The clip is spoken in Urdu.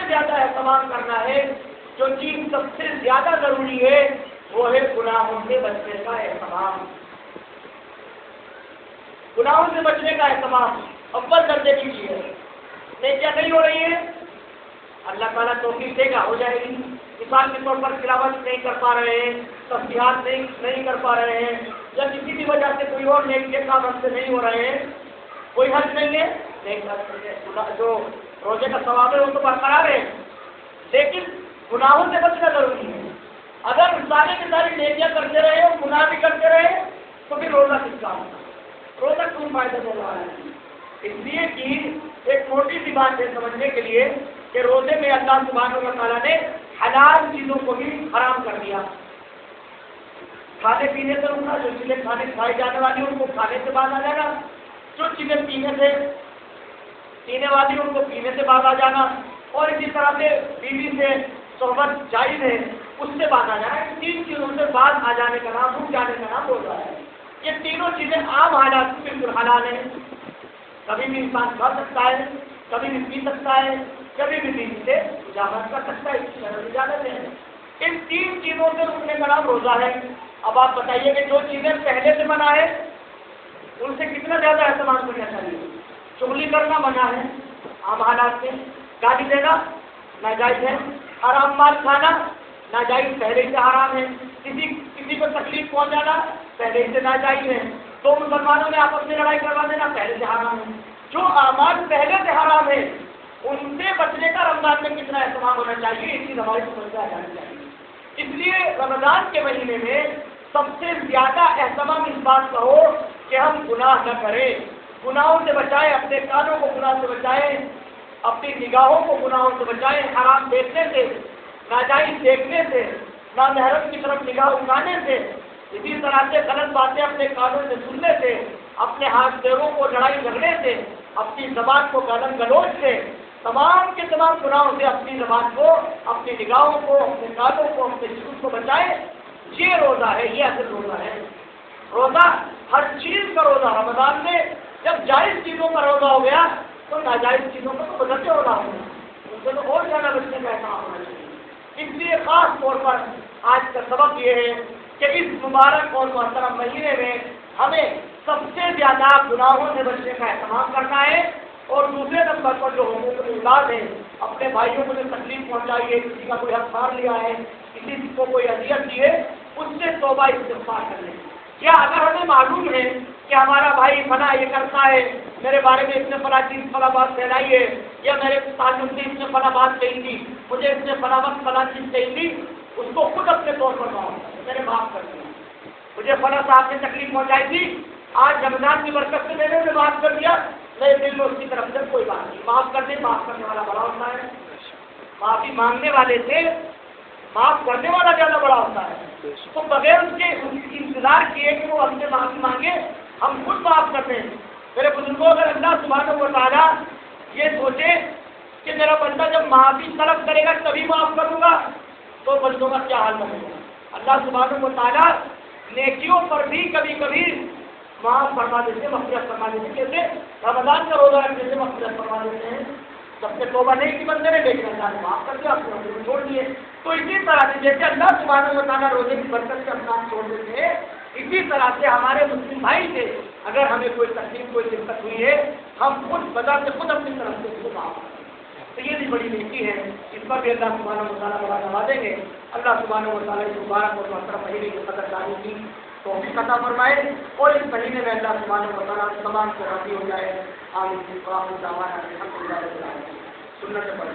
زیادہ اہتمام کرنا ہے، جو چیز سب سے زیادہ ضروری ہے وہ ہے گناہوں سے بچنے کا اہتمام. گناہوں سے بچنے کا اہتمام اول درجے کی چیز ہے. نیکیاں نہیں ہو رہی ہیں، اللہ تعالیٰ توفیق دے گا، ہو جائے گی. مثال کے طور پر تلاوت نہیں کر پا رہے ہیں، تسبیحات نہیں کر پا رہے ہیں، یا کسی بھی وجہ سے کوئی اور نیک کے کام ہم سے نہیں ہو رہے ہیں، کوئی حرج نہیں ہے. جو روزے کا ثواب ہے وہ تو برقرار ہے، لیکن گناہوں سے بچنا ضروری ہے. اگر سارے کے ساری نیکیاں کرتے رہے اور گناہ بھی کرتے رہے تو پھر روزہ کس کا ہوگا؟ روزہ کیوں فائدہ دے رہا ہے؟ اس لیے کہ ایک موٹی سی بات ہے سمجھنے کے لیے کہ روزے میں اللہ سبحانہ و تعالیٰ نے حلال چیزوں کو بھی حرام کر دیا. کھانے پینے سے روکنا، جو چیزیں کھائی جانے والی ان کو کھانے سے باز آ جانا، جو چیزیں پینے والی ان کو پینے سے باز آ جانا، اور اسی طرح سے بیوی سے صحبت جائز ہے اس سے باز آ جانا. ان تین چیزوں سے باز آ جانے کا نام، رک جانے کا نام روزہ ہے. یہ تینوں چیزیں عام حالات میں بالکل حلال ہیں. کبھی بھی انسان کھا سکتا ہے، کبھی بھی پی سکتا ہے، کبھی بھی بیوی سے اجازت کر سکتا ہے، اس کی اجازت ہے. ان تین چیزوں سے رکنے کا نام روزہ ہے. اب آپ بتائیے کہ جو چیزیں پہلے سے منع ہے ان سے کتنا زیادہ اہتمام کرنا چاہیے. چغلی کرنا منع ہے عام حالات میں، گالی دینا ناجائز ہے، حرام مال کھانا ناجائز پہلے سے حرام ہے، کسی کو تکلیف پہنچانا پہلے سے ناجائز ہے، دو مسلمانوں میں آپس میں لڑائی کروا دینا پہلے سے حرام ہے. جو اعمال پہلے سے حرام ہے ان سے بچنے کا رمضان میں کتنا اہتمام ہونا چاہیے، اس چیز ہماری سمجھ میں آ جانی چاہیے. اس لیے رمضان کے مہینے میں سب سے زیادہ اہتمام اس بات کا ہو کہ ہم گناہ نہ کریں، گناہوں سے بچائیں، اپنے کانوں کو گناہ سے بچائیں، اپنی نگاہوں کو گناہوں سے بچائیں، حرام دیکھنے سے، ناجائز دیکھنے سے، نامحرم کی طرف نگاہ اٹھانے سے، اسی طرح سے غلط باتیں اپنے کانوں سے سننے سے، اپنے ہاتھ پیروں کو لڑائی جھگڑے سے، اپنی زبان کو گالم گلوچ سے، تمام کے تمام گناہوں سے اپنی زبان کو، اپنی نگاہوں کو، اپنے کانوں کو، اپنے جسم کو بچائے. یہ روزہ ہے، یہ اصل روزہ ہے. روزہ ہر چیز کا روزہ. رمضان میں جب جائز چیزوں کا روزہ ہو گیا تو ناجائز چیزوں کا تو بدلتے روزہ ہو گیا، ان سے تو اور زیادہ بچنے کا احتمام ہونا چاہیے. اس لیے خاص طور پر آج کا سبق یہ ہے کہ اس مبارک اور محترم مہینے میں ہمیں سب سے زیادہ گناہوں سے بچنے کا اہتمام کرنا ہے، اور دوسرے نمبر پر جو حقوق الاولاد ہے، اپنے بھائیوں کو جو تکلیف پہنچائی ہے، کسی کا کوئی حق مار لیا ہے، کسی کو کوئی اذیت دی ہے، اس سے توبہ استغفار کر لیں. کیا اگر ہمیں معلوم ہے کہ ہمارا بھائی فلاں یہ کرتا ہے، میرے بارے میں اس نے فلاں چیز فلاں بات پھیلائی ہے، یا میرے تعلق سے اس نے فلاں بات کہی تھی، مجھے اس نے فلاں وقت فلاں چیز کہی تھی، اس کو خود اپنے طور پر معاف میں نے معاف کر دیا. مجھے فلاں صاحب نے تکلیف پہنچائی تھی، آج رمضان کی برکت سے میں نے معاف کر دیا، میرے دل میں اس کی طرف سے کوئی بات نہیں. معاف کرنے والا بڑا ہوتا ہے، معافی مانگنے والے سے معاف کرنے والا زیادہ بڑا ہوتا ہے. تو بغیر اس کے انتظار کیے کہ وہ ہم سے معافی مانگے، ہم خود معاف کرتے ہیں. میرے بزرگوں، اگر اللہ سبحانہ و تعالیٰ یہ سوچے کہ میرا بندہ جب معافی طلب کرے گا تبھی معاف کروں گا تو بندوں کا کیا حال بنے گا. اللہ سبحانہ و تعالیٰ نیکیوں پر بھی کبھی کبھی معاف فرما دیتے، مغفرت فرما دیتے. کیسے؟ رمضان کا روزہ رکھنے سے مغفرت فرما دیتے ہیں. جب سے توبہ نہیں کی بندے نے، لیکن اللہ نے معاف کر دیا، اپنے کو چھوڑ دیے. تو اسی طرح سے جیسے اللہ سبحانہ و تعالیٰ روزے کی برکت سے اپنا چھوڑ دیتے ہیں، اسی طرح سے ہمارے مسلم بھائی سے اگر ہمیں کوئی تکلیف، کوئی دقت ہوئی ہے، ہم خود بذات سے خود اپنی طرف سے اس کو معاف کریں. تو یہ بھی بڑی نیکی ہے، اس پر بھی اللہ سبحانہ و تعالیٰ بڑا نوازیں گے. اللہ سبحانہ و تعالیٰ اس مبارک اور محترم مہینے کی قدر دانی کی توفیق عطا فرمائے، اور اس مہینے میں اللہ سبحانہ و تعالیٰ تمام سے راضی ہو جائے. آمین. سنت پڑھ